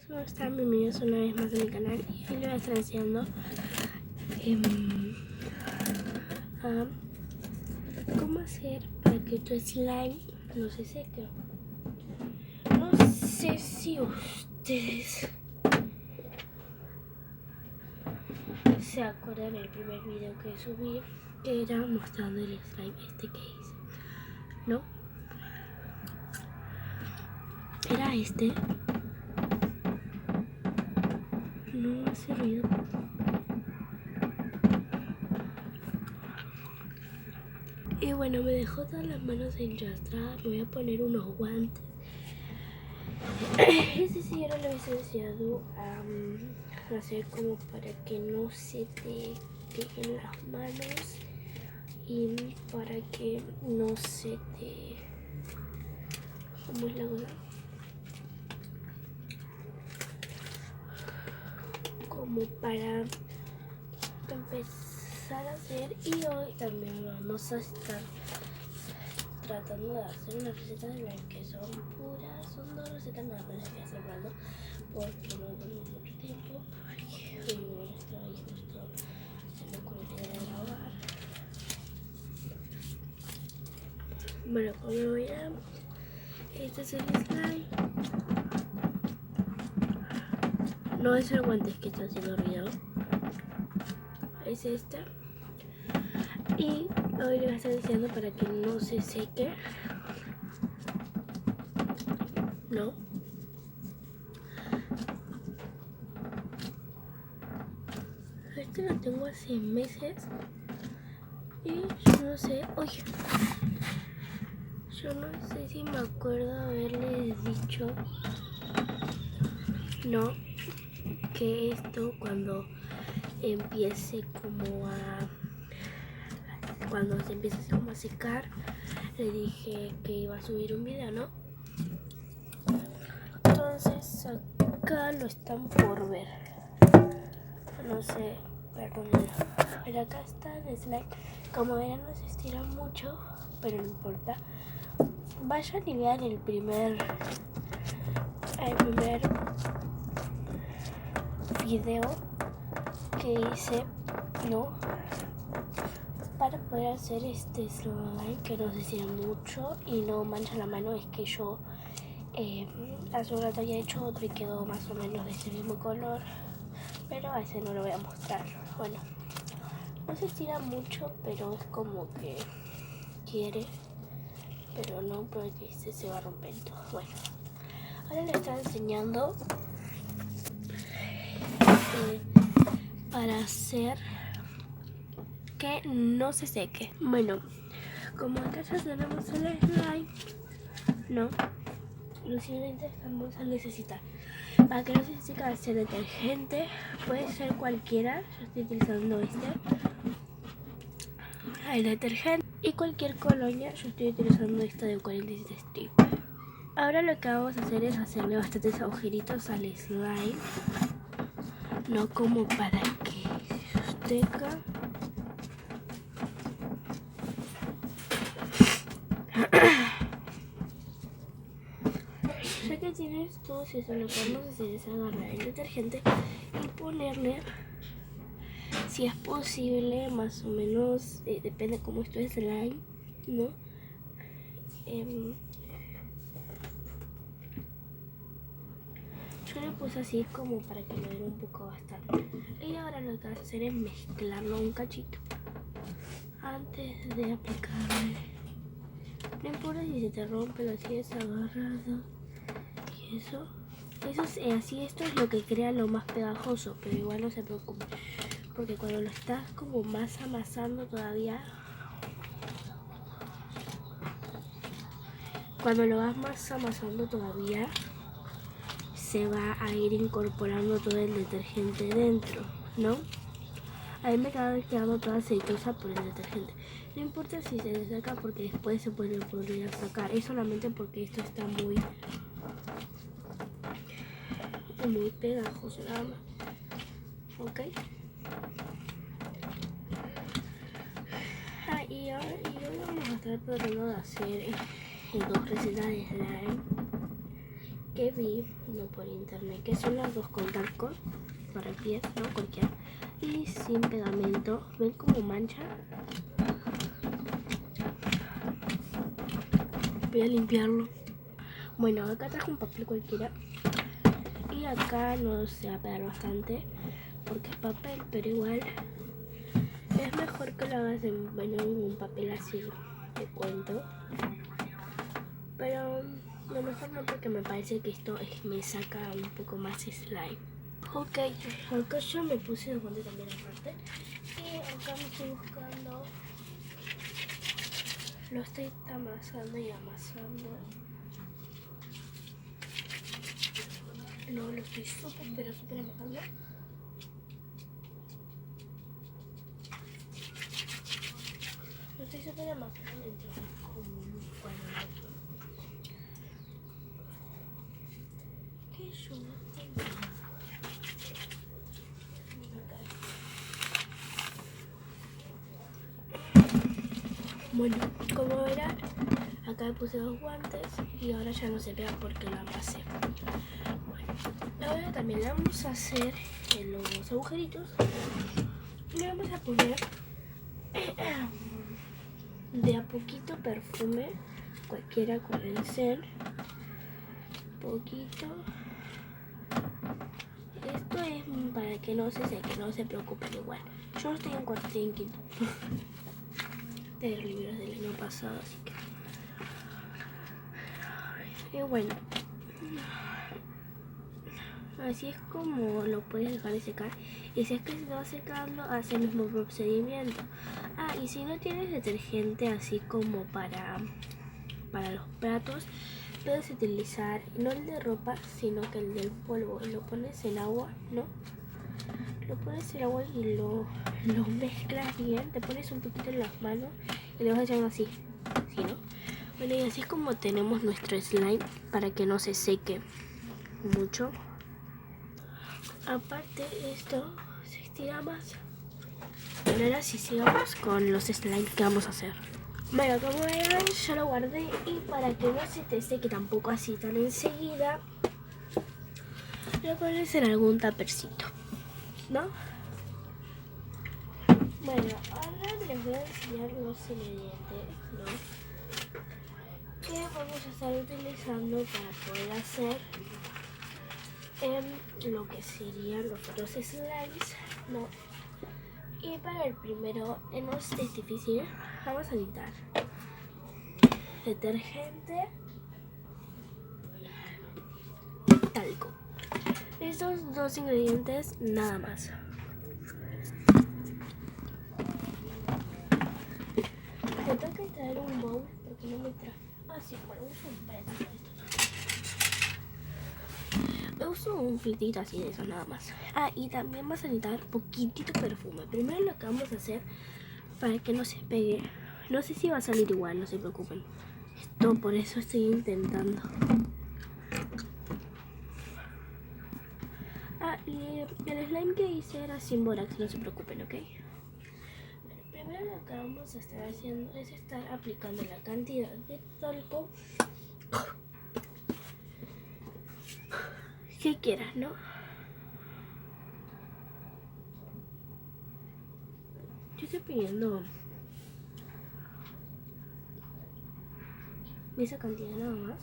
¿cómo están? Bienvenidos una vez más a mi canal. Y hoy les voy a estar enseñando cómo hacer para que tu slime no se seque. No sé si ustedes se acuerdan del primer video que subí, que era mostrando el slime que hice, ¿no? Era este. No hace ruido. Y bueno, me dejó todas las manos enchastradas. Me voy a poner unos guantes. Ese sí yo no lo hubiese enseñado a hacer como para que no se te peguen las manos y para que no se te... ¿Cómo es la cosa? Como para empezar a hacer. Y hoy también vamos a estar tratando de hacer una receta de la que son puras, son dos recetas nada más que estoy hablando porque no tengo mucho tiempo, porque hoy bueno, estaba ahí justo haciendo con la idea de grabar. Bueno, como verán, este es el slime. No es el guante que está haciendo ruido, es este. Y hoy le voy a estar enseñando para que no se seque, ¿no? Este lo tengo hace meses y yo no sé, oye, yo no sé si me acuerdo haberle dicho, no, que esto cuando empiece como cuando se empiece como a secar, le dije que iba a subir un video, ¿no? Entonces acá lo están por ver. No sé, perdón. Pero acá está el slime. Como verán no se estira mucho, pero no importa. Vayan y vean el primer video que hice, ¿no? Para poder hacer este slime que no se estira mucho y no mancha la mano. Es que yo hace un rato había hecho otro y quedó más o menos de este mismo color, pero a ese no lo voy a mostrar. Bueno, no se estira mucho, pero es como que quiere, pero no, porque se va a romper todo. Bueno, ahora le estoy enseñando para hacer que no se seque. Bueno, como acá ya tenemos el slime, ¿no? Lo siguiente que vamos a necesitar para que no se seque va a ser detergente, puede ser cualquiera. Yo estoy utilizando el detergente, y cualquier colonia. Yo estoy utilizando esta de 47 Strip. Ahora lo que vamos a hacer es hacerle bastantes agujeritos al slime, no como para que se sostenga. Ya que tienes todo eso, lo que vamos a hacer es agarrar el detergente y ponerle, si es posible, más o menos, depende cómo es tu slime, ¿no? Yo le puse así como para que lo diera un poco bastante. Y ahora lo que vas a hacer es mezclarlo un cachito antes de aplicarle. No importa si se te rompe, lo sigues agarrado. Y eso es así. Esto es lo que crea lo más pegajoso, pero igual no se preocupe, porque cuando lo estás como más amasando todavía, cuando lo vas más amasando todavía, se va a ir incorporando todo el detergente dentro, ¿no? A mí me acaba quedando toda aceitosa por el detergente. No importa si se saca, porque después se puede volver a sacar. Es solamente porque esto está muy pegajoso nada más. ¿Ok? Y hoy vamos a estar tratando de hacer dos recetas de slime que vi, no por internet, que son las dos con talco para pies, no cualquiera, y sin pegamento. ¿Ven cómo mancha? Voy a limpiarlo. Bueno, acá traje un papel cualquiera y acá no se va a pegar bastante porque es papel, pero igual es mejor que lo hagas en, bueno, en un papel así, te cuento. Pero lo mejor no, porque me parece que esto me saca un poco más slime. Ok, acá yo me puse de guante también aparte. Y acá me estoy buscando. Lo estoy amasando y amasando. No, lo estoy súper amasando. Lo estoy súper amasando, entonces como un cuadrado. ¿Qué yo tengo? Bueno, como verán, acá me puse dos guantes y ahora ya no se pega porque lo amasé. Bueno, ahora también le vamos a hacer en los agujeritos y le vamos a poner de a poquito perfume, cualquiera con el ser, poquito. Esto es para que no se seque, no se preocupen igual. Yo no estoy en cuarto, estoy en quinto. De los libros del año pasado, así que... Y bueno, así es como lo puedes dejar de secar. Y si es que se va secando, hace el mismo procedimiento. Ah, y si no tienes detergente así como para los platos, puedes utilizar no el de ropa, sino que el del polvo. Lo pones en agua, ¿no? Lo pones en agua y lo mezclas bien. Te pones un poquito en las manos y lo vas echando así, ¿sí, no? Bueno, y así es como tenemos nuestro slime para que no se seque mucho. Aparte, esto se estira más. Bueno, ahora sí sigamos con los slimes que vamos a hacer. Bueno, como verán, yo lo guardé y para que no se te seque tampoco así tan enseguida, lo pones en algún tapercito, ¿no? Bueno, ahora les voy a enseñar los ingredientes, ¿no? Que vamos a estar utilizando para poder hacer lo que serían los otros slimes, ¿no? Y para el primero, no es difícil, vamos a necesitar detergente, talco. Estos dos ingredientes nada más. Te toca traer un bowl porque no me trae. Ah, sí, bueno, uso un uso un filtrito así de eso nada más. Ah, y también vas a necesitar poquitito perfume. Primero lo que vamos a hacer para que no se pegue. No sé si va a salir igual, no se preocupen. Esto por eso estoy intentando. Ah, y el slime que hice era sin borax, no se preocupen, ¿ok? Bueno, primero lo que vamos a estar haciendo es estar aplicando la cantidad de talco que quieras, ¿no? Yo estoy pidiendo esa cantidad nada más.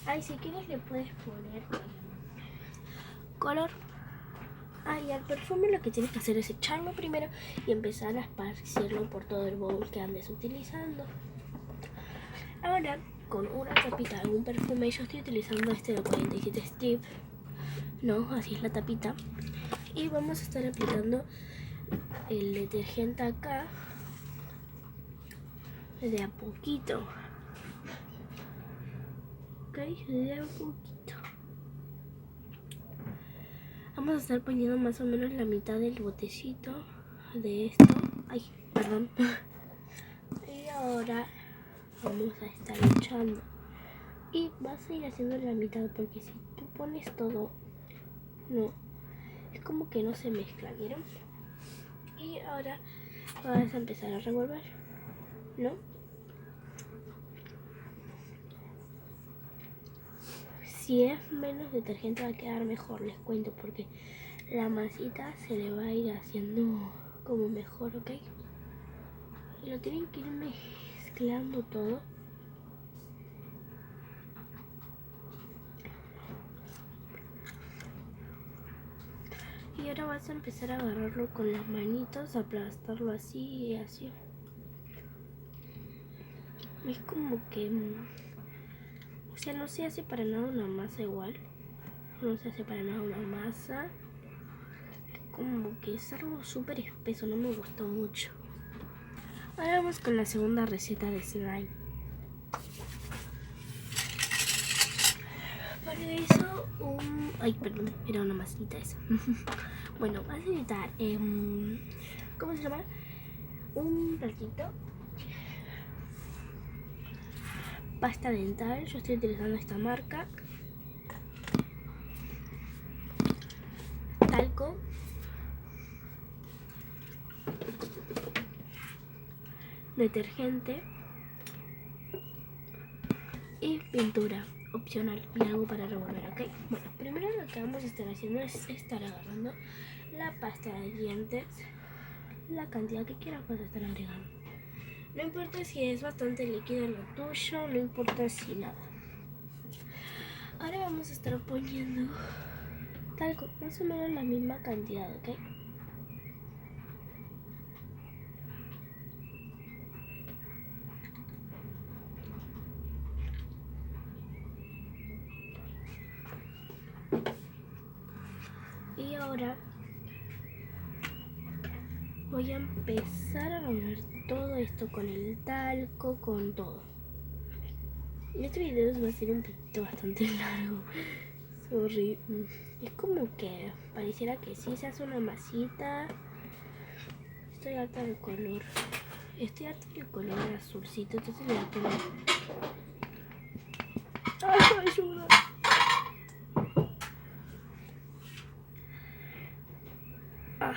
Ay, si quieres le puedes poner color. Ah, y al perfume lo que tienes que hacer es echarlo primero y empezar a esparcirlo por todo el bowl que andes utilizando. Ahora, con una tapita de algún perfume, yo estoy utilizando este de 47 Steve, ¿no? Así es la tapita. Y vamos a estar aplicando el detergente acá de a poquito. Ok, de a poquito. Vamos a estar poniendo más o menos la mitad del botecito de esto. Ay, perdón. Y ahora vamos a estar echando. Y vas a ir haciendo la mitad porque si tú pones todo, no, es como que no se mezcla, ¿vieron? Y ahora vas a empezar a revolver, ¿no? si es menos detergente va a quedar mejor, les cuento, porque la masita se le va a ir haciendo como mejor, ¿ok? Y lo tienen que ir mezclando todo. Y ahora vas a empezar a agarrarlo con las manitos, aplastarlo así y así. Es como que, o sea, no se hace para nada una masa igual. No se hace para nada una masa. Es como que es algo súper espeso, no me gustó mucho. Ahora vamos con la segunda receta de slime. Para eso, ay, perdón, era una masita esa. Bueno, vas a necesitar, ¿cómo se llama? Un platito. Pasta dental, yo estoy utilizando esta marca. Talco. Detergente. Y pintura opcional y algo para revolver, ¿ok? Bueno, primero lo que vamos a estar haciendo es estar agarrando la pasta de dientes, la cantidad que quieras vas a estar agregando. No importa si es bastante líquido lo tuyo, no importa si nada. Ahora vamos a estar poniendo talco, más o menos la misma cantidad, ¿ok? Y ahora voy a empezar a revolver todo esto con el talco, con todo. Este video va a ser un poquito bastante largo. Sorry. Es como que pareciera que sí se hace una masita. Estoy harta del color. Estoy harta del color azulcito, entonces le voy a poner. ¡Ay, ayuda! Ah.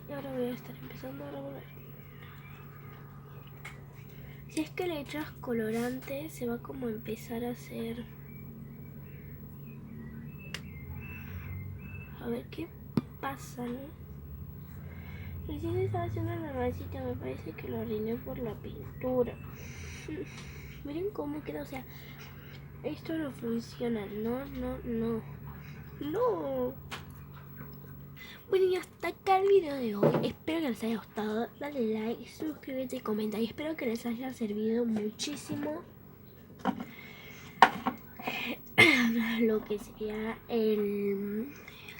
Y ahora voy a estar empezando a revolver. Si es que le echas colorante, se va como a empezar a hacer. A ver qué pasa, ¿no? Recién se estaba haciendo la masita, me parece que lo arruiné por la pintura. Miren cómo queda, o sea, esto no funciona, no. Bueno, y hasta acá el video de hoy. Espero que les haya gustado. Dale like, suscríbete y comenta. Y espero que les haya servido muchísimo lo que sería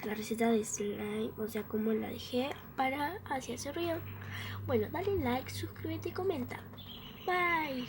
la receta de slime, o sea, como la dejé para hacer ese ruido. Bueno, dale like, suscríbete y comenta. Bye.